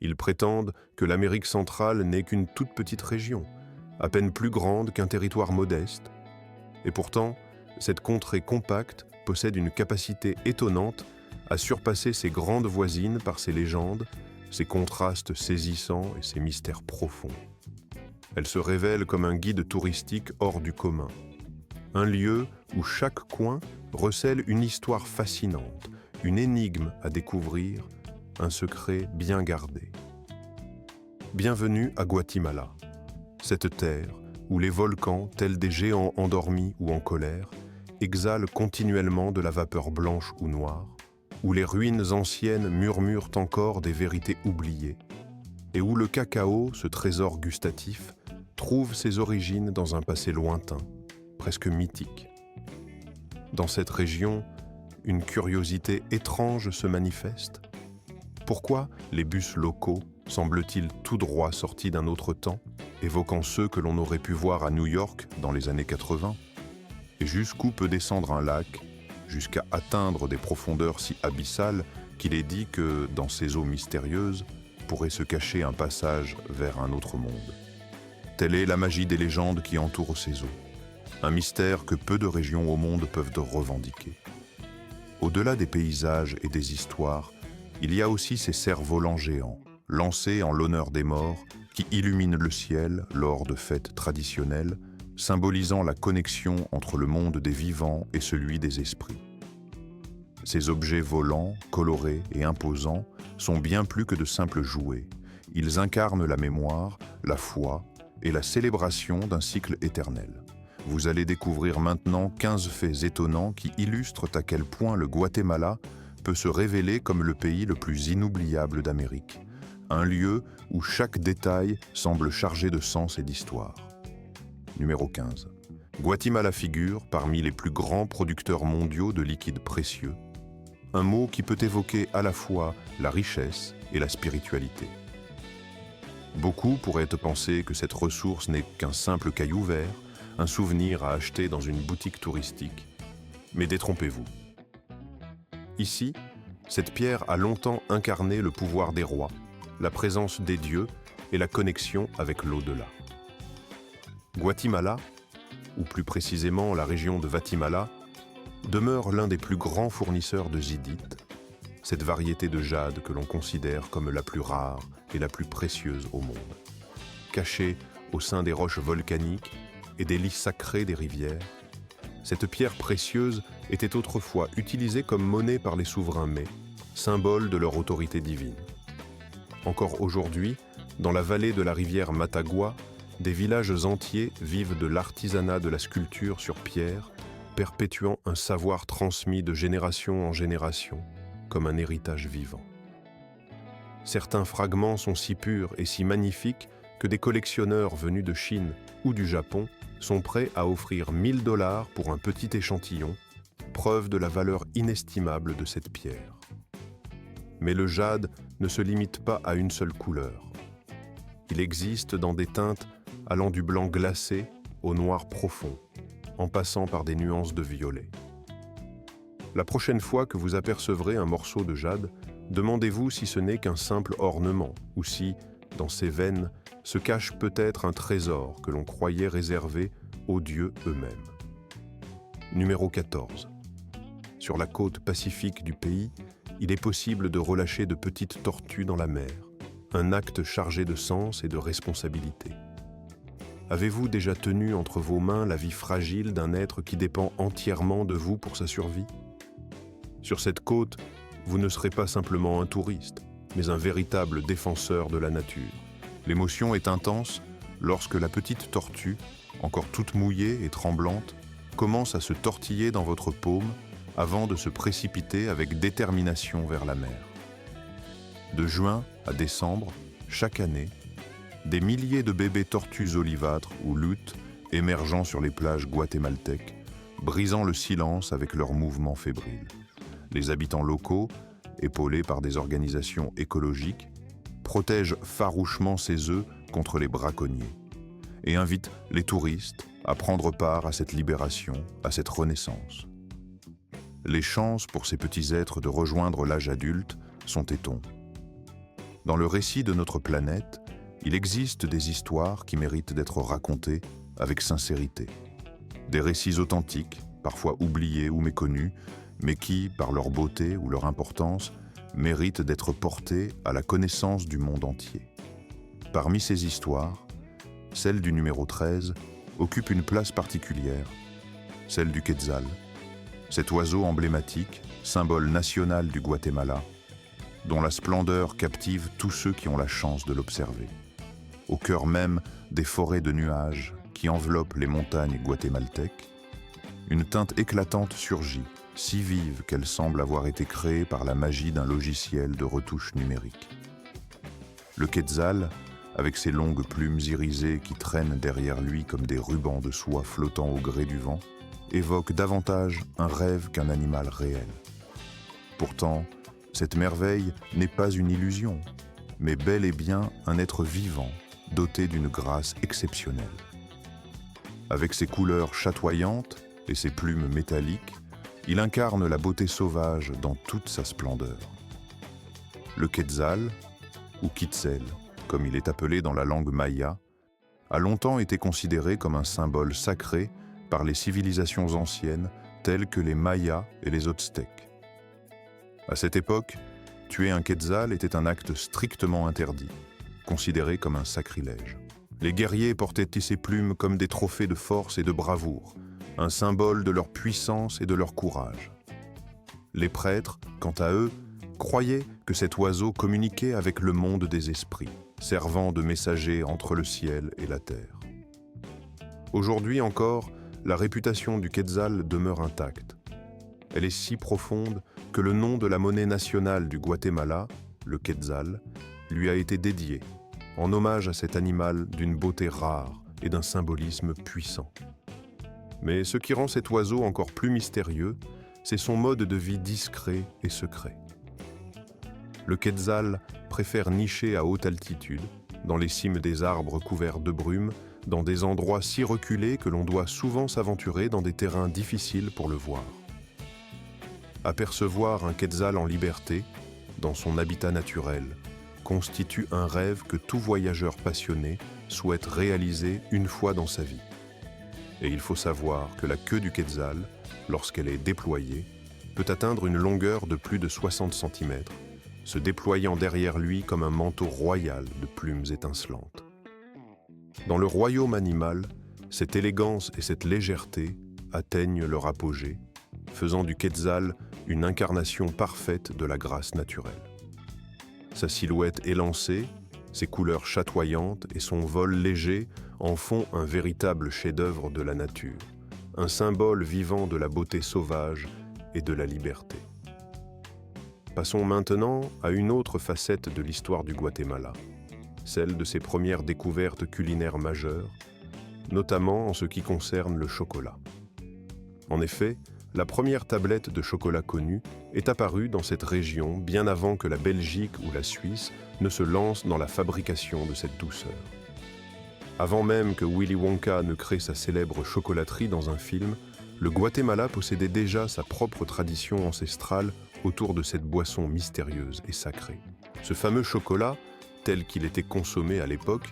Ils prétendent que l'Amérique centrale n'est qu'une toute petite région, à peine plus grande qu'un territoire modeste. Et pourtant, cette contrée compacte possède une capacité étonnante à surpasser ses grandes voisines par ses légendes, ses contrastes saisissants et ses mystères profonds. Elle se révèle comme un guide touristique hors du commun. Un lieu où chaque coin recèle une histoire fascinante, une énigme à découvrir, un secret bien gardé. Bienvenue à Guatemala, cette terre où les volcans, tels des géants endormis ou en colère, exhalent continuellement de la vapeur blanche ou noire, où les ruines anciennes murmurent encore des vérités oubliées, et où le cacao, ce trésor gustatif, trouve ses origines dans un passé lointain, presque mythique. Dans cette région, une curiosité étrange se manifeste. Pourquoi les bus locaux semblent-ils tout droit sortis d'un autre temps, évoquant ceux que l'on aurait pu voir à New York dans les années 80? Et jusqu'où peut descendre un lac, jusqu'à atteindre des profondeurs si abyssales qu'il est dit que, dans ces eaux mystérieuses, pourrait se cacher un passage vers un autre monde. Telle est la magie des légendes qui entourent ces eaux, un mystère que peu de régions au monde peuvent revendiquer. Au-delà des paysages et des histoires, il y a aussi ces cerfs-volants géants, lancés en l'honneur des morts, qui illuminent le ciel lors de fêtes traditionnelles, symbolisant la connexion entre le monde des vivants et celui des esprits. Ces objets volants, colorés et imposants sont bien plus que de simples jouets. Ils incarnent la mémoire, la foi et la célébration d'un cycle éternel. Vous allez découvrir maintenant 15 faits étonnants qui illustrent à quel point le Guatemala peut se révéler comme le pays le plus inoubliable d'Amérique. Un lieu où chaque détail semble chargé de sens et d'histoire. Numéro 15. Guatemala figure parmi les plus grands producteurs mondiaux de liquides précieux. Un mot qui peut évoquer à la fois la richesse et la spiritualité. Beaucoup pourraient penser que cette ressource n'est qu'un simple caillou vert, un souvenir à acheter dans une boutique touristique. Mais détrompez-vous. Ici, cette pierre a longtemps incarné le pouvoir des rois, la présence des dieux et la connexion avec l'au-delà. Guatemala, ou plus précisément la région de Vatimala, demeure l'un des plus grands fournisseurs de zidite, cette variété de jade que l'on considère comme la plus rare et la plus précieuse au monde. Cachée au sein des roches volcaniques et des lits sacrés des rivières, cette pierre précieuse était autrefois utilisée comme monnaie par les souverains mets, symbole de leur autorité divine. Encore aujourd'hui, dans la vallée de la rivière Matagua, des villages entiers vivent de l'artisanat de la sculpture sur pierre, perpétuant un savoir transmis de génération en génération, comme un héritage vivant. Certains fragments sont si purs et si magnifiques que des collectionneurs venus de Chine ou du Japon sont prêts à offrir $1000 pour un petit échantillon, preuve de la valeur inestimable de cette pierre. Mais le jade ne se limite pas à une seule couleur. Il existe dans des teintes allant du blanc glacé au noir profond, en passant par des nuances de violet. La prochaine fois que vous apercevrez un morceau de jade, demandez-vous si ce n'est qu'un simple ornement ou si, dans ses veines, se cache peut-être un trésor que l'on croyait réservé aux dieux eux-mêmes. Numéro 14. Sur la côte pacifique du pays, il est possible de relâcher de petites tortues dans la mer, un acte chargé de sens et de responsabilité. Avez-vous déjà tenu entre vos mains la vie fragile d'un être qui dépend entièrement de vous pour sa survie? Sur cette côte, vous ne serez pas simplement un touriste, mais un véritable défenseur de la nature. L'émotion est intense lorsque la petite tortue, encore toute mouillée et tremblante, commence à se tortiller dans votre paume avant de se précipiter avec détermination vers la mer. De juin à décembre, chaque année, des milliers de bébés tortues olivâtres ou luttes émergeant sur les plages guatémaltèques, brisant le silence avec leurs mouvements fébriles. Les habitants locaux, épaulés par des organisations écologiques, protègent farouchement ces œufs contre les braconniers et invitent les touristes à prendre part à cette libération, à cette renaissance. Les chances pour ces petits êtres de rejoindre l'âge adulte sont étonnes. Dans le récit de notre planète, il existe des histoires qui méritent d'être racontées avec sincérité. Des récits authentiques, parfois oubliés ou méconnus, mais qui, par leur beauté ou leur importance, méritent d'être portés à la connaissance du monde entier. Parmi ces histoires, celle du numéro 13 occupe une place particulière, celle du Quetzal, cet oiseau emblématique, symbole national du Guatemala, dont la splendeur captive tous ceux qui ont la chance de l'observer. Au cœur même des forêts de nuages qui enveloppent les montagnes guatémaltèques, une teinte éclatante surgit, si vive qu'elle semble avoir été créée par la magie d'un logiciel de retouche numérique. Le Quetzal, avec ses longues plumes irisées qui traînent derrière lui comme des rubans de soie flottant au gré du vent, évoque davantage un rêve qu'un animal réel. Pourtant, cette merveille n'est pas une illusion, mais bel et bien un être vivant, doté d'une grâce exceptionnelle. Avec ses couleurs chatoyantes et ses plumes métalliques, il incarne la beauté sauvage dans toute sa splendeur. Le Quetzal, ou Quetzal, comme il est appelé dans la langue maya, a longtemps été considéré comme un symbole sacré par les civilisations anciennes telles que les Mayas et les Aztèques. À cette époque, tuer un Quetzal était un acte strictement interdit, considéré comme un sacrilège. Les guerriers portaient ces plumes comme des trophées de force et de bravoure, un symbole de leur puissance et de leur courage. Les prêtres, quant à eux, croyaient que cet oiseau communiquait avec le monde des esprits, servant de messager entre le ciel et la terre. Aujourd'hui encore, la réputation du Quetzal demeure intacte. Elle est si profonde que le nom de la monnaie nationale du Guatemala, le Quetzal, lui a été dédié, en hommage à cet animal d'une beauté rare et d'un symbolisme puissant. Mais ce qui rend cet oiseau encore plus mystérieux, c'est son mode de vie discret et secret. Le Quetzal préfère nicher à haute altitude, dans les cimes des arbres couverts de brume, dans des endroits si reculés que l'on doit souvent s'aventurer dans des terrains difficiles pour le voir. Apercevoir un Quetzal en liberté, dans son habitat naturel, constitue un rêve que tout voyageur passionné souhaite réaliser une fois dans sa vie. Et il faut savoir que la queue du Quetzal, lorsqu'elle est déployée, peut atteindre une longueur de plus de 60 cm, se déployant derrière lui comme un manteau royal de plumes étincelantes. Dans le royaume animal, cette élégance et cette légèreté atteignent leur apogée, faisant du Quetzal une incarnation parfaite de la grâce naturelle. Sa silhouette élancée, ses couleurs chatoyantes et son vol léger en font un véritable chef-d'œuvre de la nature, un symbole vivant de la beauté sauvage et de la liberté. Passons maintenant à une autre facette de l'histoire du Guatemala, celle de ses premières découvertes culinaires majeures, notamment en ce qui concerne le chocolat. En effet, la première tablette de chocolat connue est apparue dans cette région bien avant que la Belgique ou la Suisse ne se lancent dans la fabrication de cette douceur. Avant même que Willy Wonka ne crée sa célèbre chocolaterie dans un film, le Guatemala possédait déjà sa propre tradition ancestrale autour de cette boisson mystérieuse et sacrée. Ce fameux chocolat, tel qu'il était consommé à l'époque,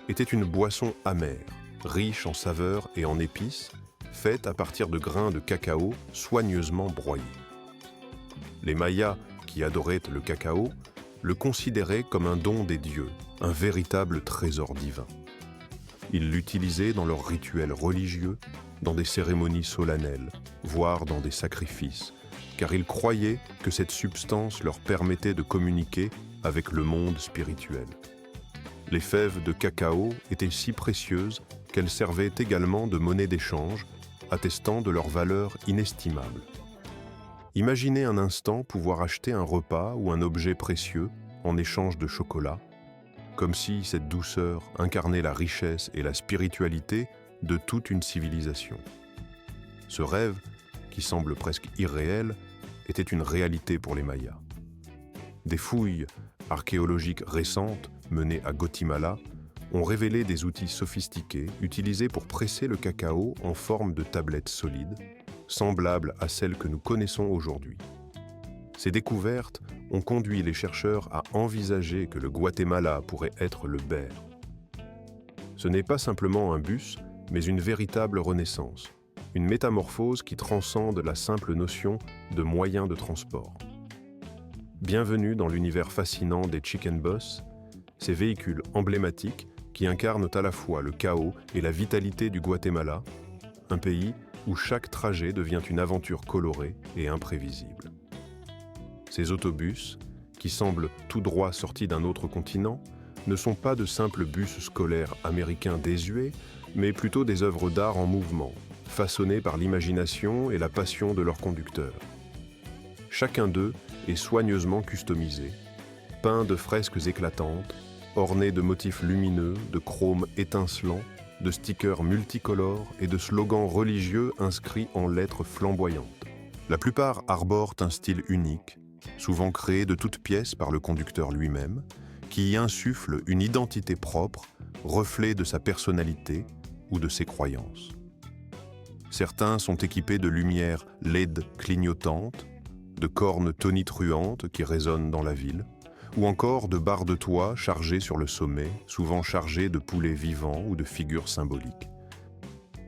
était une boisson amère, riche en saveurs et en épices, faite à partir de grains de cacao soigneusement broyés. Les Mayas, qui adoraient le cacao, le considéraient comme un don des dieux, un véritable trésor divin. Ils l'utilisaient dans leurs rituels religieux, dans des cérémonies solennelles, voire dans des sacrifices, car ils croyaient que cette substance leur permettait de communiquer avec le monde spirituel. Les fèves de cacao étaient si précieuses qu'elles servaient également de monnaie d'échange, attestant de leur valeur inestimable. Imaginez un instant pouvoir acheter un repas ou un objet précieux en échange de chocolat, comme si cette douceur incarnait la richesse et la spiritualité de toute une civilisation. Ce rêve, qui semble presque irréel, était une réalité pour les Mayas. Des fouilles archéologiques récentes, menées à Guatemala, ont révélé des outils sophistiqués utilisés pour presser le cacao en forme de tablettes solides, semblables à celles que nous connaissons aujourd'hui. Ces découvertes ont conduit les chercheurs à envisager que le Guatemala pourrait être le Bear. Ce n'est pas simplement un bus, mais une véritable renaissance, une métamorphose qui transcende la simple notion de moyen de transport. Bienvenue dans l'univers fascinant des Chicken Bus, ces véhicules emblématiques qui incarnent à la fois le chaos et la vitalité du Guatemala, un pays où chaque trajet devient une aventure colorée et imprévisible. Ces autobus, qui semblent tout droit sortis d'un autre continent, ne sont pas de simples bus scolaires américains désuets, mais plutôt des œuvres d'art en mouvement, façonnées par l'imagination et la passion de leurs conducteurs. Chacun d'eux est soigneusement customisé, peint de fresques éclatantes, orné de motifs lumineux, de chrome étincelant, de stickers multicolores et de slogans religieux inscrits en lettres flamboyantes. La plupart arborent un style unique, souvent créé de toutes pièces par le conducteur lui-même, qui y insuffle une identité propre, reflet de sa personnalité ou de ses croyances. Certains sont équipés de lumières LED clignotantes, de cornes tonitruantes qui résonnent dans la ville, ou encore de barres de toit chargées sur le sommet, souvent chargées de poulets vivants ou de figures symboliques.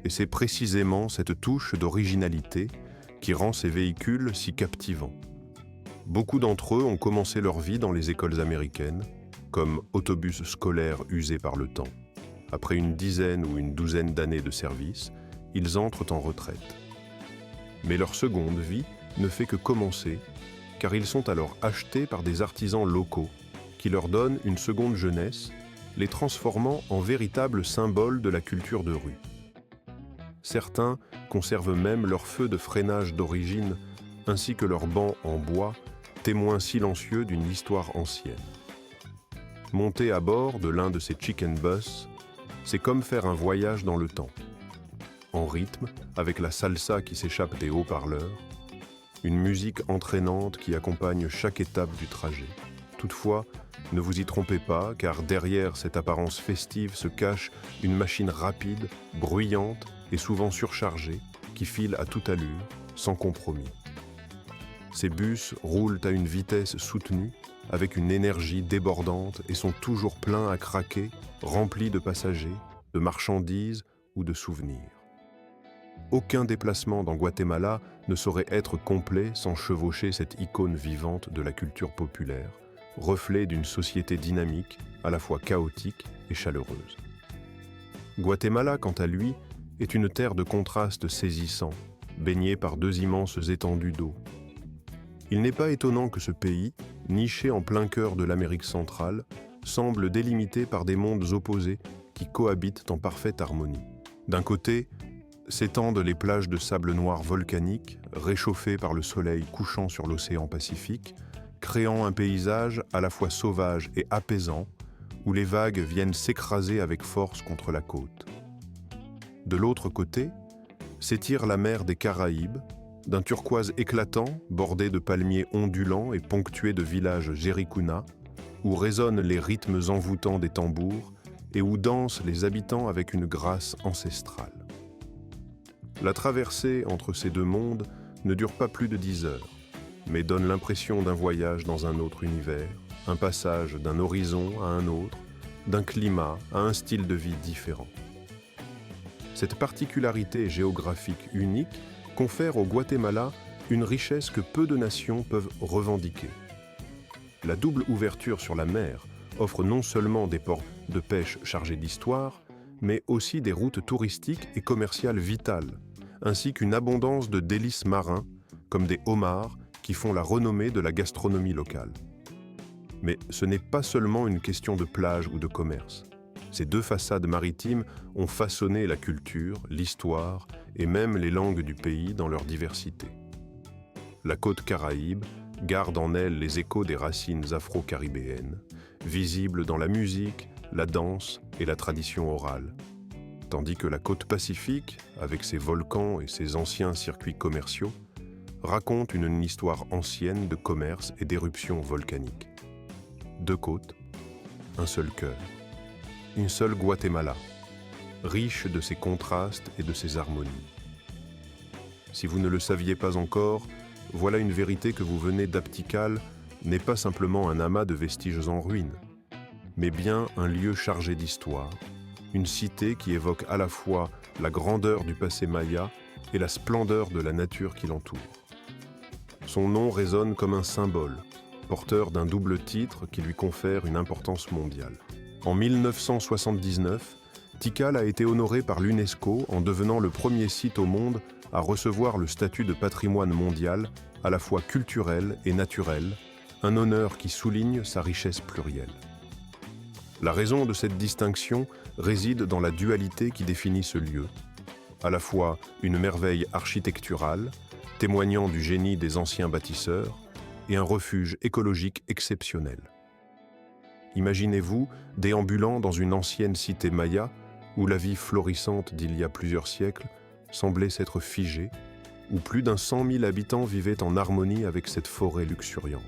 Et c'est précisément cette touche d'originalité qui rend ces véhicules si captivants. Beaucoup d'entre eux ont commencé leur vie dans les écoles américaines, comme autobus scolaires usés par le temps. Après une dizaine ou une douzaine d'années de service, ils entrent en retraite. Mais leur seconde vie ne fait que commencer, car ils sont alors achetés par des artisans locaux qui leur donnent une seconde jeunesse, les transformant en véritables symboles de la culture de rue. Certains conservent même leurs feux de freinage d'origine, ainsi que leurs bancs en bois, témoins silencieux d'une histoire ancienne. Monter à bord de l'un de ces chicken bus, c'est comme faire un voyage dans le temps. En rythme, avec la salsa qui s'échappe des haut-parleurs, une musique entraînante qui accompagne chaque étape du trajet. Toutefois, ne vous y trompez pas, car derrière cette apparence festive se cache une machine rapide, bruyante et souvent surchargée, qui file à toute allure, sans compromis. Ces bus roulent à une vitesse soutenue, avec une énergie débordante et sont toujours pleins à craquer, remplis de passagers, de marchandises ou de souvenirs. Aucun déplacement dans Guatemala ne saurait être complet sans chevaucher cette icône vivante de la culture populaire, reflet d'une société dynamique, à la fois chaotique et chaleureuse. Guatemala, quant à lui, est une terre de contrastes saisissants, baignée par deux immenses étendues d'eau. Il n'est pas étonnant que ce pays, niché en plein cœur de l'Amérique centrale, semble délimité par des mondes opposés qui cohabitent en parfaite harmonie. D'un côté, s'étendent les plages de sable noir volcanique, réchauffées par le soleil couchant sur l'océan Pacifique, créant un paysage à la fois sauvage et apaisant, où les vagues viennent s'écraser avec force contre la côte. De l'autre côté, s'étire la mer des Caraïbes, d'un turquoise éclatant, bordé de palmiers ondulants et ponctué de villages jéricuna, où résonnent les rythmes envoûtants des tambours et où dansent les habitants avec une grâce ancestrale. La traversée entre ces deux mondes ne dure pas plus de 10 heures, mais donne l'impression d'un voyage dans un autre univers, un passage d'un horizon à un autre, d'un climat à un style de vie différent. Cette particularité géographique unique confère au Guatemala une richesse que peu de nations peuvent revendiquer. La double ouverture sur la mer offre non seulement des ports de pêche chargés d'histoire, mais aussi des routes touristiques et commerciales vitales, ainsi qu'une abondance de délices marins, comme des homards, qui font la renommée de la gastronomie locale. Mais ce n'est pas seulement une question de plage ou de commerce. Ces deux façades maritimes ont façonné la culture, l'histoire et même les langues du pays dans leur diversité. La côte caraïbe garde en elle les échos des racines afro-caribéennes, visibles dans la musique, la danse et la tradition orale. Tandis que la côte pacifique, avec ses volcans et ses anciens circuits commerciaux, raconte une histoire ancienne de commerce et d'éruptions volcaniques. Deux côtes, un seul cœur, une seule Guatemala, riche de ses contrastes et de ses harmonies. Si vous ne le saviez pas encore, voilà une vérité que vous venez d'Aptikal n'est pas simplement un amas de vestiges en ruine, mais bien un lieu chargé d'histoire, une cité qui évoque à la fois la grandeur du passé maya et la splendeur de la nature qui l'entoure. Son nom résonne comme un symbole, porteur d'un double titre qui lui confère une importance mondiale. En 1979, Tikal a été honoré par l'UNESCO en devenant le premier site au monde à recevoir le statut de patrimoine mondial, à la fois culturel et naturel, un honneur qui souligne sa richesse plurielle. La raison de cette distinction réside dans la dualité qui définit ce lieu, à la fois une merveille architecturale, témoignant du génie des anciens bâtisseurs, et un refuge écologique exceptionnel. Imaginez-vous déambulant dans une ancienne cité maya où la vie florissante d'il y a plusieurs siècles semblait s'être figée, où plus d'un 100 000 habitants vivaient en harmonie avec cette forêt luxuriante.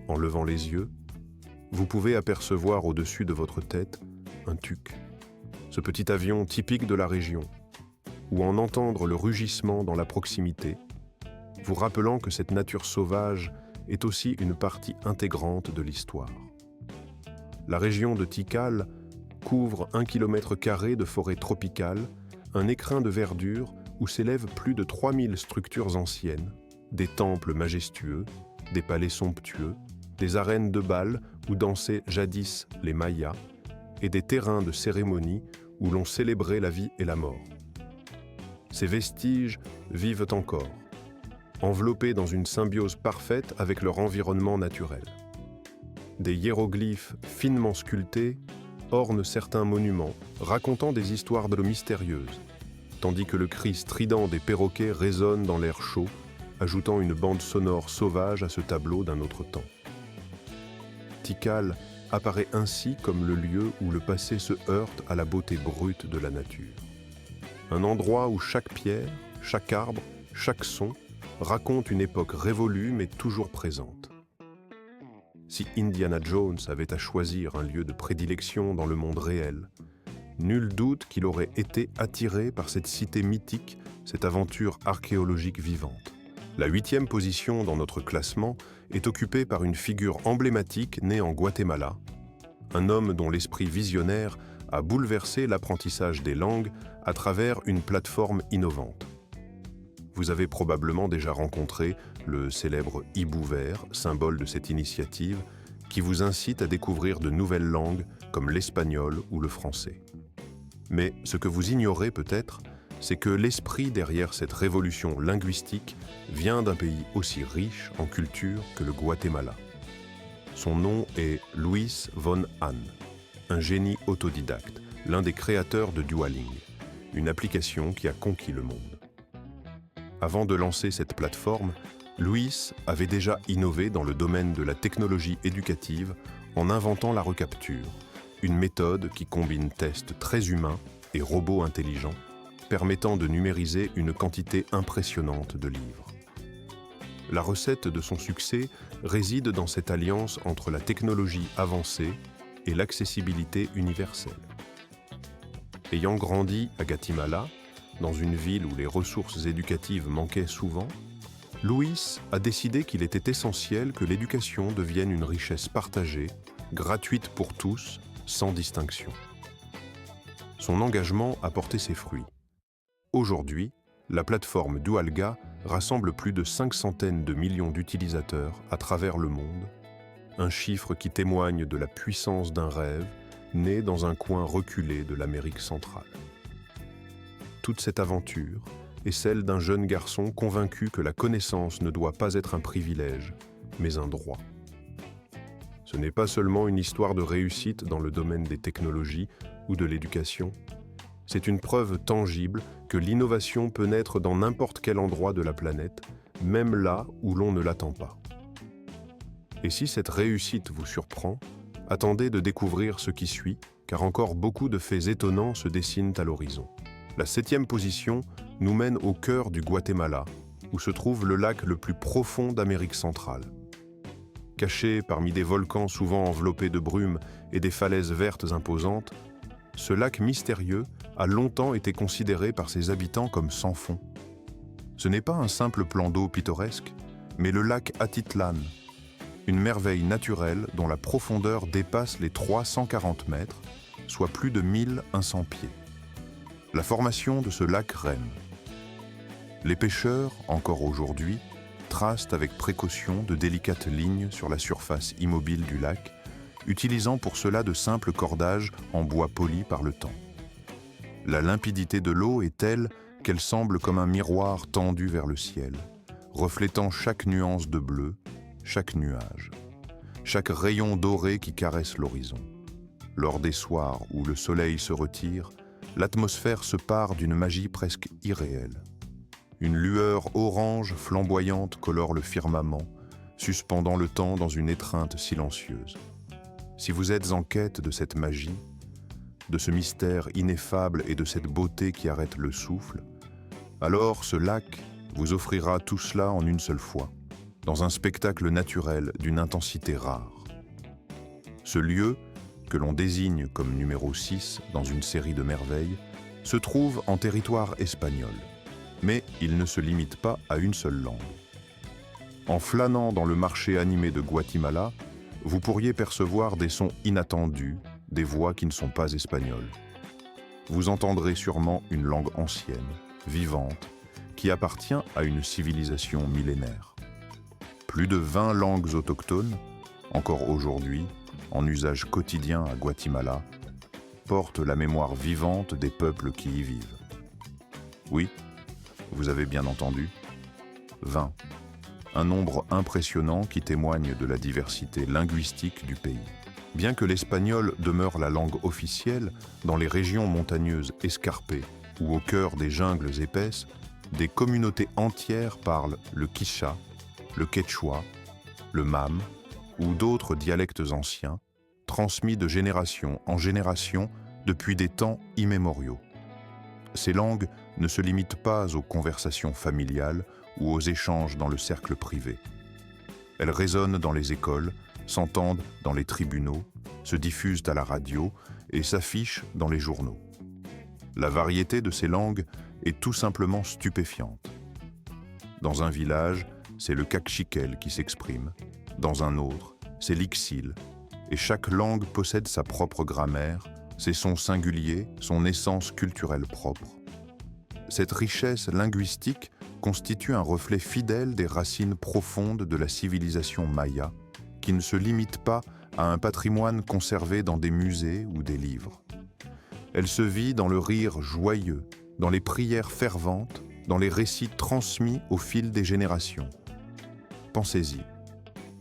En levant les yeux, vous pouvez apercevoir au-dessus de votre tête un tuk, ce petit avion typique de la région, ou en entendre le rugissement dans la proximité, vous rappelant que cette nature sauvage est aussi une partie intégrante de l'histoire. La région de Tikal couvre 1 km² de forêt tropicale, un écrin de verdure où s'élèvent plus de 3000 structures anciennes, des temples majestueux, des palais somptueux, des arènes de bal où dansaient jadis les Mayas, et des terrains de cérémonie où l'on célébrait la vie et la mort. Ces vestiges vivent encore, enveloppés dans une symbiose parfaite avec leur environnement naturel. Des hiéroglyphes finement sculptés ornent certains monuments, racontant des histoires de l'eau mystérieuse, tandis que le cri strident des perroquets résonne dans l'air chaud, ajoutant une bande sonore sauvage à ce tableau d'un autre temps. Tikal apparaît ainsi comme le lieu où le passé se heurte à la beauté brute de la nature. Un endroit où chaque pierre, chaque arbre, chaque son raconte une époque révolue mais toujours présente. Si Indiana Jones avait à choisir un lieu de prédilection dans le monde réel, nul doute qu'il aurait été attiré par cette cité mythique, cette aventure archéologique vivante. La 8e position dans notre classement est occupée par une figure emblématique née en Guatemala, un homme dont l'esprit visionnaire a bouleversé l'apprentissage des langues à travers une plateforme innovante. Vous avez probablement déjà rencontré le célèbre hibou vert, symbole de cette initiative, qui vous incite à découvrir de nouvelles langues comme l'espagnol ou le français. Mais ce que vous ignorez peut-être, c'est que l'esprit derrière cette révolution linguistique vient d'un pays aussi riche en culture que le Guatemala. Son nom est Luis von Ahn, un génie autodidacte, l'un des créateurs de Duolingo, une application qui a conquis le monde. Avant de lancer cette plateforme, Luis avait déjà innové dans le domaine de la technologie éducative en inventant la recapture, une méthode qui combine tests très humains et robots intelligents, permettant de numériser une quantité impressionnante de livres. La recette de son succès réside dans cette alliance entre la technologie avancée et l'accessibilité universelle. Ayant grandi à Guatemala, dans une ville où les ressources éducatives manquaient souvent, Luis a décidé qu'il était essentiel que l'éducation devienne une richesse partagée, gratuite pour tous, sans distinction. Son engagement a porté ses fruits. Aujourd'hui, la plateforme Dualga rassemble plus de 500 millions d'utilisateurs à travers le monde, un chiffre qui témoigne de la puissance d'un rêve né dans un coin reculé de l'Amérique centrale. Toute cette aventure est celle d'un jeune garçon convaincu que la connaissance ne doit pas être un privilège, mais un droit. Ce n'est pas seulement une histoire de réussite dans le domaine des technologies ou de l'éducation, c'est une preuve tangible que l'innovation peut naître dans n'importe quel endroit de la planète, même là où l'on ne l'attend pas. Et si cette réussite vous surprend, attendez de découvrir ce qui suit, car encore beaucoup de faits étonnants se dessinent à l'horizon. La 7e position nous mène au cœur du Guatemala, où se trouve le lac le plus profond d'Amérique centrale. Caché parmi des volcans souvent enveloppés de brume et des falaises vertes imposantes, ce lac mystérieux a longtemps été considéré par ses habitants comme sans fond. Ce n'est pas un simple plan d'eau pittoresque, mais le lac Atitlan, une merveille naturelle dont la profondeur dépasse les 340 mètres, soit plus de 1100 pieds. La formation de ce lac Rem. Les pêcheurs, encore aujourd'hui, tracent avec précaution de délicates lignes sur la surface immobile du lac, utilisant pour cela de simples cordages en bois poli par le temps. La limpidité de l'eau est telle qu'elle semble comme un miroir tendu vers le ciel, reflétant chaque nuance de bleu, chaque nuage, chaque rayon doré qui caresse l'horizon. Lors des soirs où le soleil se retire, l'atmosphère se pare d'une magie presque irréelle. Une lueur orange flamboyante colore le firmament, suspendant le temps dans une étreinte silencieuse. Si vous êtes en quête de cette magie, de ce mystère ineffable et de cette beauté qui arrête le souffle, alors ce lac vous offrira tout cela en une seule fois, dans un spectacle naturel d'une intensité rare. Ce lieu, que l'on désigne comme numéro 6 dans une série de merveilles, se trouve en territoire espagnol, mais il ne se limite pas à une seule langue. En flânant dans le marché animé de Guatemala, vous pourriez percevoir des sons inattendus, des voix qui ne sont pas espagnoles. Vous entendrez sûrement une langue ancienne, vivante, qui appartient à une civilisation millénaire. Plus de 20 langues autochtones, encore aujourd'hui, en usage quotidien à Guatemala, portent la mémoire vivante des peuples qui y vivent. Oui, vous avez bien entendu, 20. Un nombre impressionnant qui témoigne de la diversité linguistique du pays. Bien que l'espagnol demeure la langue officielle, dans les régions montagneuses escarpées ou au cœur des jungles épaisses, des communautés entières parlent le quichua, le quechua, le mam ou d'autres dialectes anciens, transmis de génération en génération depuis des temps immémoriaux. Ces langues ne se limitent pas aux conversations familiales ou aux échanges dans le cercle privé. Elles résonnent dans les écoles, s'entendent dans les tribunaux, se diffusent à la radio et s'affichent dans les journaux. La variété de ces langues est tout simplement stupéfiante. Dans un village, c'est le caxiquel qui s'exprime, dans un autre, c'est l'ixil, et chaque langue possède sa propre grammaire, ses sons singuliers, son essence culturelle propre. Cette richesse linguistique constitue un reflet fidèle des racines profondes de la civilisation maya, qui ne se limite pas à un patrimoine conservé dans des musées ou des livres. Elle se vit dans le rire joyeux, dans les prières ferventes, dans les récits transmis au fil des générations. Pensez-y.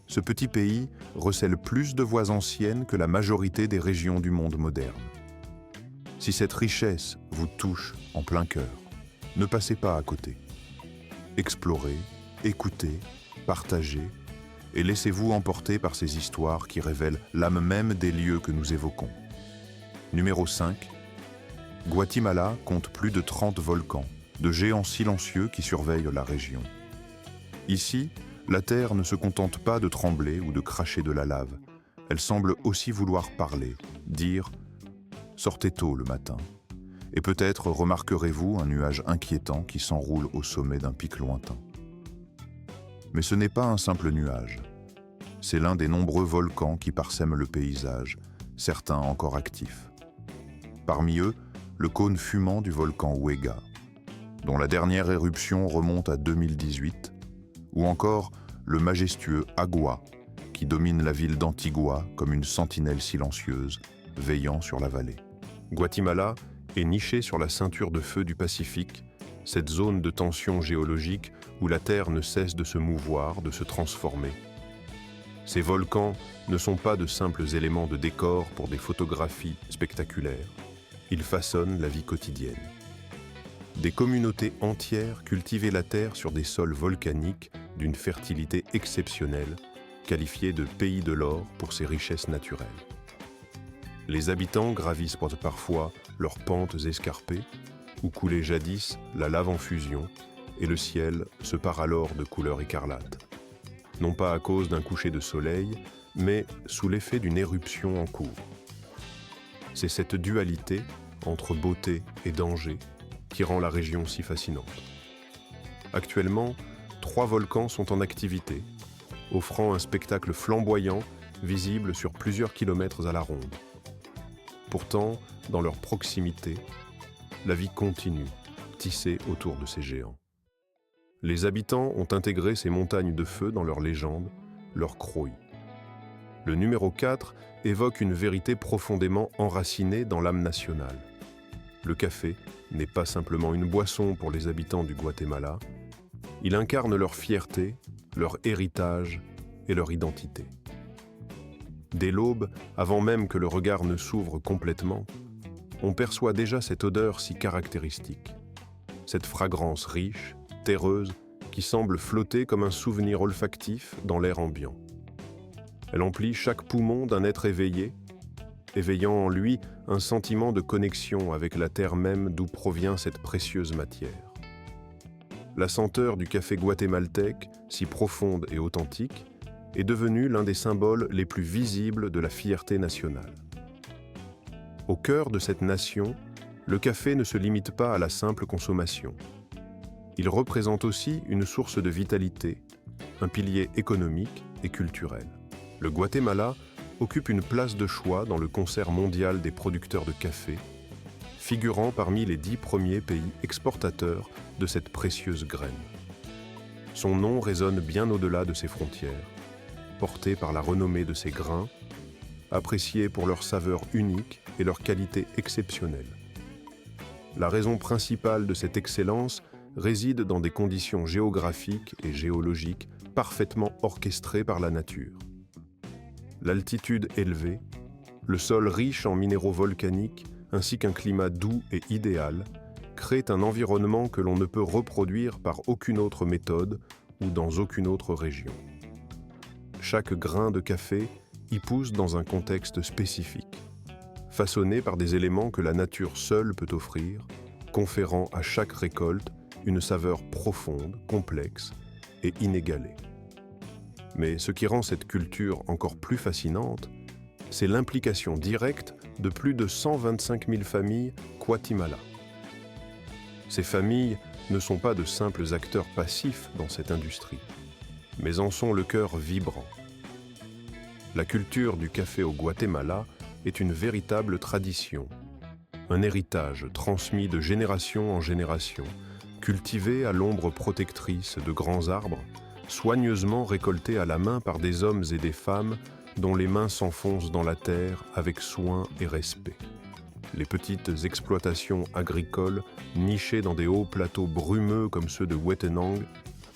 Ce petit pays recèle plus de voix anciennes que la majorité des régions du monde moderne. Si cette richesse vous touche en plein cœur, ne passez pas à côté. Explorez, écoutez, partagez et laissez-vous emporter par ces histoires qui révèlent l'âme même des lieux que nous évoquons. Numéro 5. Guatemala compte plus de 30 volcans, de géants silencieux qui surveillent la région. Ici, la terre ne se contente pas de trembler ou de cracher de la lave. Elle semble aussi vouloir parler, dire « Sortez tôt le matin ». Et peut-être remarquerez-vous un nuage inquiétant qui s'enroule au sommet d'un pic lointain. Mais ce n'est pas un simple nuage. C'est l'un des nombreux volcans qui parsèment le paysage, certains encore actifs. Parmi eux, le cône fumant du volcan Huega, dont la dernière éruption remonte à 2018, ou encore le majestueux Agua, qui domine la ville d'Antigua comme une sentinelle silencieuse, veillant sur la vallée. Guatemala est nichée sur la ceinture de feu du Pacifique, cette zone de tension géologique où la Terre ne cesse de se mouvoir, de se transformer. Ces volcans ne sont pas de simples éléments de décor pour des photographies spectaculaires. Ils façonnent la vie quotidienne. Des communautés entières cultivaient la terre sur des sols volcaniques d'une fertilité exceptionnelle, qualifiés de pays de l'or pour ses richesses naturelles. Les habitants gravissent parfois leurs pentes escarpées, où coulait jadis la lave en fusion, et le ciel se pare alors de couleur écarlate. Non pas à cause d'un coucher de soleil, mais sous l'effet d'une éruption en cours. C'est cette dualité entre beauté et danger qui rend la région si fascinante. Actuellement, 3 volcans sont en activité, offrant un spectacle flamboyant, visible sur plusieurs kilomètres à la ronde. Pourtant, dans leur proximité, la vie continue, tissée autour de ces géants. Les habitants ont intégré ces montagnes de feu dans leur légende, leur Kroï. Le numéro 4 évoque une vérité profondément enracinée dans l'âme nationale. Le café n'est pas simplement une boisson pour les habitants du Guatemala, il incarne leur fierté, leur héritage et leur identité. Dès l'aube, avant même que le regard ne s'ouvre complètement, on perçoit déjà cette odeur si caractéristique, cette fragrance riche, terreuse, qui semble flotter comme un souvenir olfactif dans l'air ambiant. Elle emplit chaque poumon d'un être éveillé, éveillant en lui un sentiment de connexion avec la terre même d'où provient cette précieuse matière. La senteur du café guatémaltèque, si profonde et authentique, est devenue l'un des symboles les plus visibles de la fierté nationale. Au cœur de cette nation, le café ne se limite pas à la simple consommation. Il représente aussi une source de vitalité, un pilier économique et culturel. Le Guatemala occupe une place de choix dans le concert mondial des producteurs de café, figurant parmi les 10 premiers pays exportateurs de cette précieuse graine. Son nom résonne bien au-delà de ses frontières, porté par la renommée de ses grains, appréciés pour leur saveur unique et leur qualité exceptionnelle. La raison principale de cette excellence réside dans des conditions géographiques et géologiques parfaitement orchestrées par la nature. L'altitude élevée, le sol riche en minéraux volcaniques ainsi qu'un climat doux et idéal créent un environnement que l'on ne peut reproduire par aucune autre méthode ou dans aucune autre région. Chaque grain de café y pousse dans un contexte spécifique, façonné par des éléments que la nature seule peut offrir, conférant à chaque récolte une saveur profonde, complexe et inégalée. Mais ce qui rend cette culture encore plus fascinante, c'est l'implication directe de plus de 125 000 familles Guatemala. Ces familles ne sont pas de simples acteurs passifs dans cette industrie, mais en sont le cœur vibrant. La culture du café au Guatemala est une véritable tradition, un héritage transmis de génération en génération, cultivé à l'ombre protectrice de grands arbres, soigneusement récoltés à la main par des hommes et des femmes dont les mains s'enfoncent dans la terre avec soin et respect. Les petites exploitations agricoles, nichées dans des hauts plateaux brumeux comme ceux de Wetenang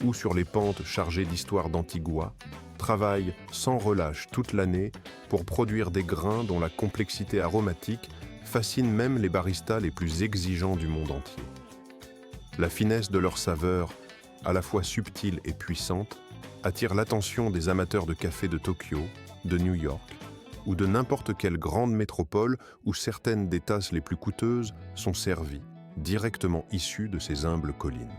ou sur les pentes chargées d'histoire d'Antigua, travaillent sans relâche toute l'année pour produire des grains dont la complexité aromatique fascine même les baristas les plus exigeants du monde entier. La finesse de leur saveur, à la fois subtile et puissante, attire l'attention des amateurs de café de Tokyo, de New York ou de n'importe quelle grande métropole où certaines des tasses les plus coûteuses sont servies, directement issues de ces humbles collines.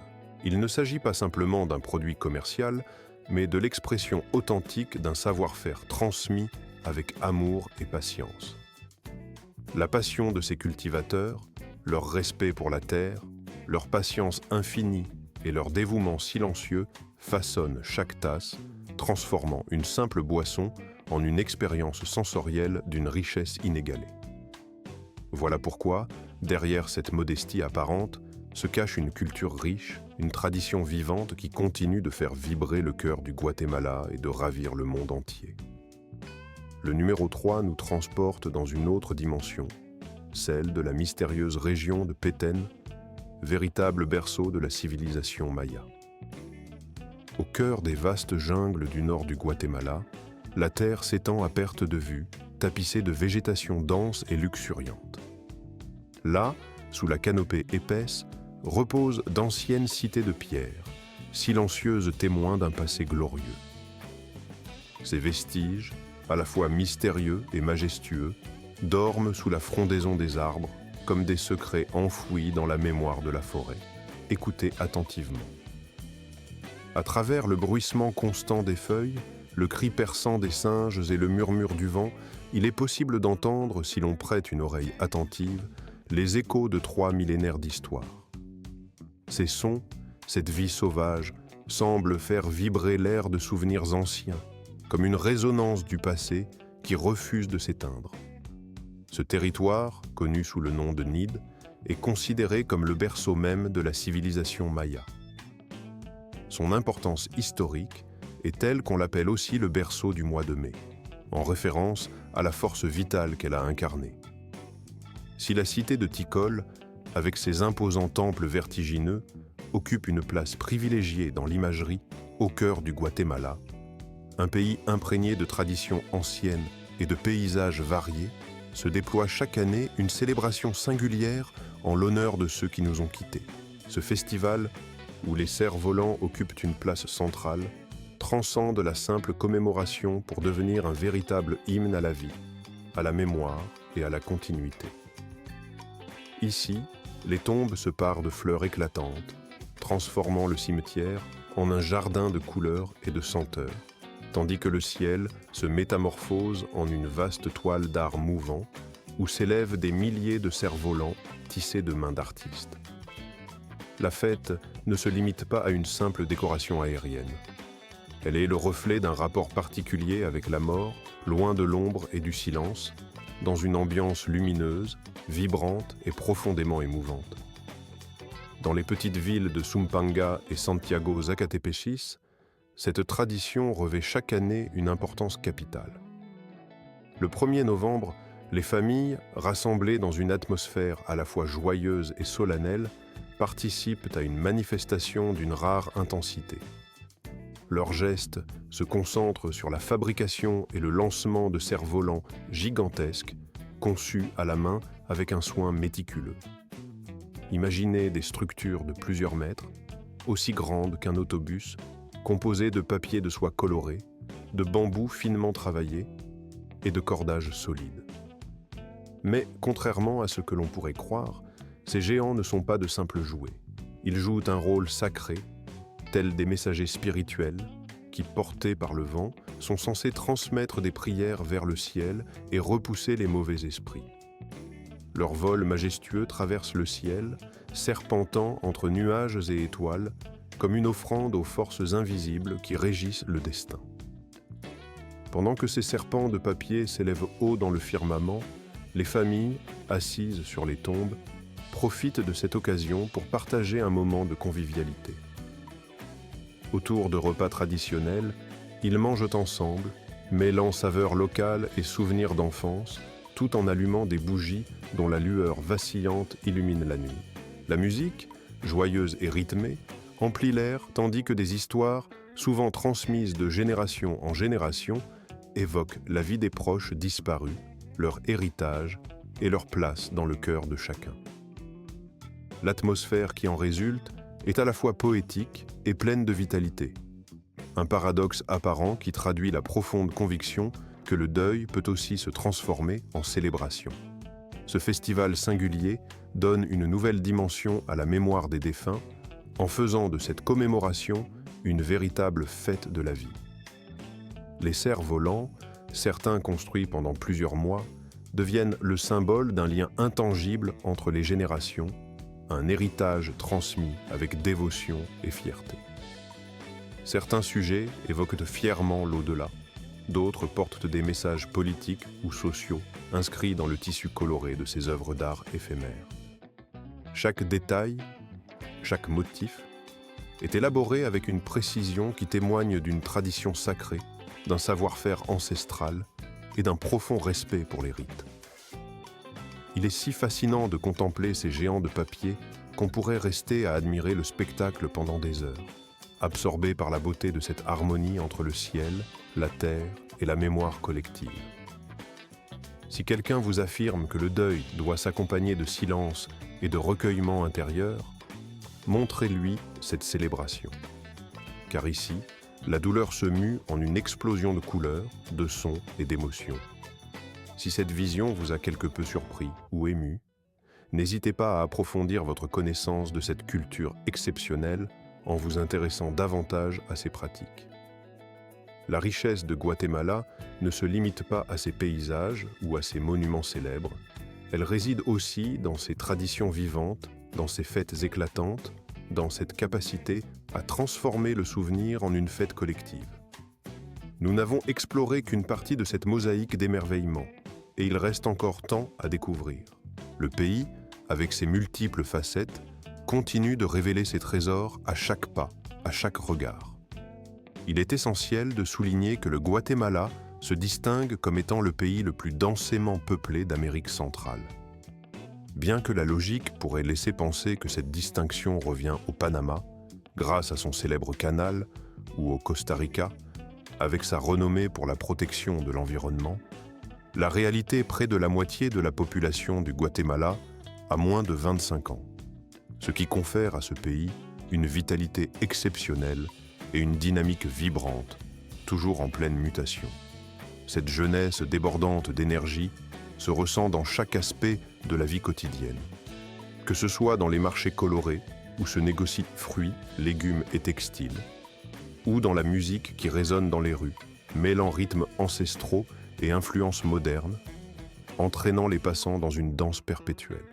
Il ne s'agit pas simplement d'un produit commercial, mais de l'expression authentique d'un savoir-faire transmis avec amour et patience. La passion de ces cultivateurs, leur respect pour la terre, leur patience infinie et leur dévouement silencieux façonnent chaque tasse, transformant une simple boisson en une expérience sensorielle d'une richesse inégalée. Voilà pourquoi, derrière cette modestie apparente, se cache une culture riche, une tradition vivante qui continue de faire vibrer le cœur du Guatemala et de ravir le monde entier. Le numéro 3 nous transporte dans une autre dimension, celle de la mystérieuse région de Petén, véritable berceau de la civilisation maya. Au cœur des vastes jungles du nord du Guatemala, la terre s'étend à perte de vue, tapissée de végétation dense et luxuriante. Là, sous la canopée épaisse, reposent d'anciennes cités de pierre, silencieuses témoins d'un passé glorieux. Ces vestiges, à la fois mystérieux et majestueux, dorment sous la frondaison des arbres, comme des secrets enfouis dans la mémoire de la forêt. Écoutez attentivement. À travers le bruissement constant des feuilles, le cri perçant des singes et le murmure du vent, il est possible d'entendre, si l'on prête une oreille attentive, les échos de 3 millénaires d'histoire. Ces sons, Cette vie sauvage semble faire vibrer l'air de souvenirs anciens, comme une résonance du passé qui refuse de s'éteindre. Ce territoire, connu sous le nom de Nid, est considéré comme le berceau même de la civilisation maya. Son importance historique est telle qu'on l'appelle aussi le berceau du mois de mai, en référence à la force vitale qu'elle a incarnée. Si la cité de Tikal, avec ses imposants temples vertigineux, occupe une place privilégiée dans l'imagerie au cœur du Guatemala, un pays imprégné de traditions anciennes et de paysages variés, se déploie chaque année une célébration singulière en l'honneur de ceux qui nous ont quittés. Ce festival, où les cerfs-volants occupent une place centrale, transcende la simple commémoration pour devenir un véritable hymne à la vie, à la mémoire et à la continuité. Ici, les tombes se parent de fleurs éclatantes, transformant le cimetière en un jardin de couleurs et de senteurs, tandis que le ciel se métamorphose en une vaste toile d'art mouvant où s'élèvent des milliers de cerfs-volants tissés de mains d'artistes. La fête ne se limite pas à une simple décoration aérienne. Elle est le reflet d'un rapport particulier avec la mort, loin de l'ombre et du silence, dans une ambiance lumineuse, vibrante et profondément émouvante. Dans les petites villes de Sumpanga et Santiago Zacatepechis, cette tradition revêt chaque année une importance capitale. Le 1er novembre, les familles, rassemblées dans une atmosphère à la fois joyeuse et solennelle, participent à une manifestation d'une rare intensité. Leurs gestes se concentrent sur la fabrication et le lancement de cerfs-volants gigantesques, conçus à la main avec un soin méticuleux. Imaginez des structures de plusieurs mètres, aussi grandes qu'un autobus, composées de papier de soie coloré, de bambou finement travaillé et de cordages solides. Mais contrairement à ce que l'on pourrait croire, ces géants ne sont pas de simples jouets. Ils jouent un rôle sacré, tels des messagers spirituels qui, portés par le vent, sont censés transmettre des prières vers le ciel et repousser les mauvais esprits. Leur vol majestueux traverse le ciel, serpentant entre nuages et étoiles, comme une offrande aux forces invisibles qui régissent le destin. Pendant que ces serpents de papier s'élèvent haut dans le firmament, les familles, assises sur les tombes, profitent de cette occasion pour partager un moment de convivialité. Autour de repas traditionnels, ils mangent ensemble, mêlant saveurs locales et souvenirs d'enfance, tout en allumant des bougies dont la lueur vacillante illumine la nuit. La musique, joyeuse et rythmée, emplit l'air tandis que des histoires, souvent transmises de génération en génération, évoquent la vie des proches disparus, leur héritage et leur place dans le cœur de chacun. L'atmosphère qui en résulte est à la fois poétique et pleine de vitalité. Un paradoxe apparent qui traduit la profonde conviction que le deuil peut aussi se transformer en célébration. Ce festival singulier donne une nouvelle dimension à la mémoire des défunts en faisant de cette commémoration une véritable fête de la vie. Les cerfs-volants, certains construits pendant plusieurs mois, deviennent le symbole d'un lien intangible entre les générations, un héritage transmis avec dévotion et fierté. Certains sujets évoquent fièrement l'au-delà, d'autres portent des messages politiques ou sociaux inscrits dans le tissu coloré de ces œuvres d'art éphémères. Chaque détail, chaque motif, est élaboré avec une précision qui témoigne d'une tradition sacrée, d'un savoir-faire ancestral et d'un profond respect pour les rites. Il est si fascinant de contempler ces géants de papier qu'on pourrait rester à admirer le spectacle pendant des heures, absorbé par la beauté de cette harmonie entre le ciel, la terre et la mémoire collective. Si quelqu'un vous affirme que le deuil doit s'accompagner de silence et de recueillement intérieur, montrez-lui cette célébration. Car ici, la douleur se mue en une explosion de couleurs, de sons et d'émotions. Si cette vision vous a quelque peu surpris ou ému, n'hésitez pas à approfondir votre connaissance de cette culture exceptionnelle en vous intéressant davantage à ses pratiques. La richesse de Guatemala ne se limite pas à ses paysages ou à ses monuments célèbres, elle réside aussi dans ses traditions vivantes, dans ses fêtes éclatantes, dans cette capacité à transformer le souvenir en une fête collective. Nous n'avons exploré qu'une partie de cette mosaïque d'émerveillement, et il reste encore tant à découvrir. Le pays, avec ses multiples facettes, continue de révéler ses trésors à chaque pas, à chaque regard. Il est essentiel de souligner que le Guatemala se distingue comme étant le pays le plus densément peuplé d'Amérique centrale. Bien que la logique pourrait laisser penser que cette distinction revient au Panama, grâce à son célèbre canal, ou au Costa Rica, avec sa renommée pour la protection de l'environnement, la réalité est près de la moitié de la population du Guatemala a moins de 25 ans, ce qui confère à ce pays une vitalité exceptionnelle et une dynamique vibrante, toujours en pleine mutation. Cette jeunesse débordante d'énergie se ressent dans chaque aspect de la vie quotidienne. Que ce soit dans les marchés colorés, où se négocient fruits, légumes et textiles, ou dans la musique qui résonne dans les rues, mêlant rythmes ancestraux et influences modernes, entraînant les passants dans une danse perpétuelle.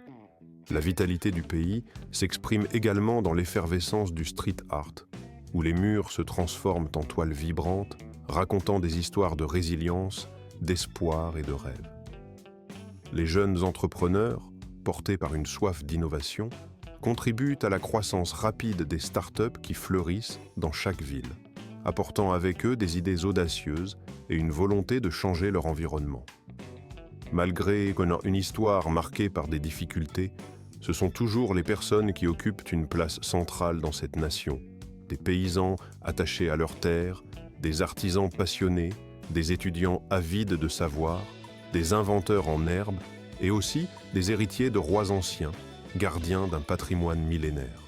La vitalité du pays s'exprime également dans l'effervescence du street art, où les murs se transforment en toiles vibrantes, racontant des histoires de résilience, d'espoir et de rêve. Les jeunes entrepreneurs, portés par une soif d'innovation, contribuent à la croissance rapide des startups qui fleurissent dans chaque ville, apportant avec eux des idées audacieuses et une volonté de changer leur environnement. Malgré une histoire marquée par des difficultés, ce sont toujours les personnes qui occupent une place centrale dans cette nation, des paysans attachés à leur terre, des artisans passionnés, des étudiants avides de savoir, des inventeurs en herbe et aussi des héritiers de rois anciens, gardiens d'un patrimoine millénaire.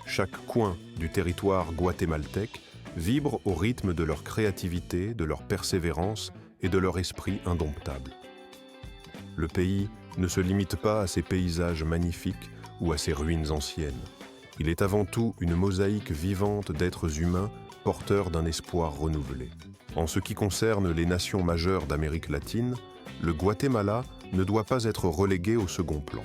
Chaque coin du territoire guatémaltèque vibre au rythme de leur créativité, de leur persévérance et de leur esprit indomptable. Le pays ne se limite pas à ses paysages magnifiques ou à ses ruines anciennes. Il est avant tout une mosaïque vivante d'êtres humains porteurs d'un espoir renouvelé. En ce qui concerne les nations majeures d'Amérique latine, le Guatemala ne doit pas être relégué au second plan.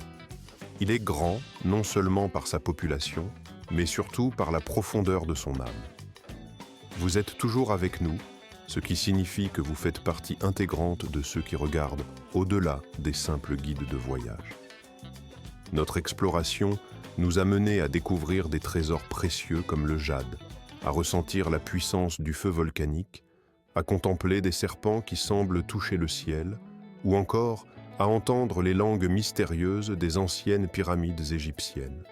Il est grand non seulement par sa population, mais surtout par la profondeur de son âme. Vous êtes toujours avec nous, ce qui signifie que vous faites partie intégrante de ceux qui regardent au-delà des simples guides de voyage. Notre exploration nous a menés à découvrir des trésors précieux comme le jade, à ressentir la puissance du feu volcanique, à contempler des serpents qui semblent toucher le ciel, ou encore à entendre les langues mystérieuses des anciennes pyramides égyptiennes.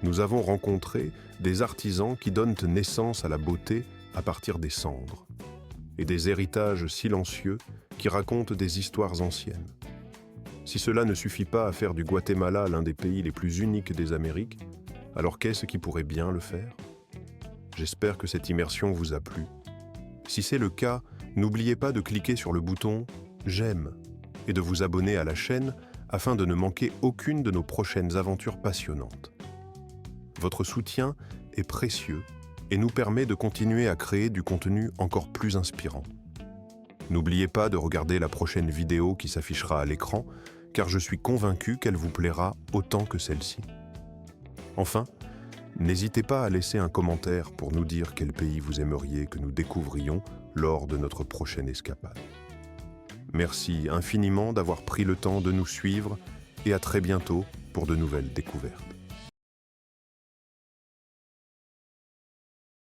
Nous avons rencontré des artisans qui donnent naissance à la beauté à partir des cendres, et des héritages silencieux qui racontent des histoires anciennes. Si cela ne suffit pas à faire du Guatemala l'un des pays les plus uniques des Amériques, alors qu'est-ce qui pourrait bien le faire? J'espère que cette immersion vous a plu. Si c'est le cas, n'oubliez pas de cliquer sur le bouton « J'aime » et de vous abonner à la chaîne afin de ne manquer aucune de nos prochaines aventures passionnantes. Votre soutien est précieux et nous permet de continuer à créer du contenu encore plus inspirant. N'oubliez pas de regarder la prochaine vidéo qui s'affichera à l'écran, car je suis convaincu qu'elle vous plaira autant que celle-ci. Enfin, n'hésitez pas à laisser un commentaire pour nous dire quel pays vous aimeriez que nous découvrions lors de notre prochaine escapade. Merci infiniment d'avoir pris le temps de nous suivre et à très bientôt pour de nouvelles découvertes.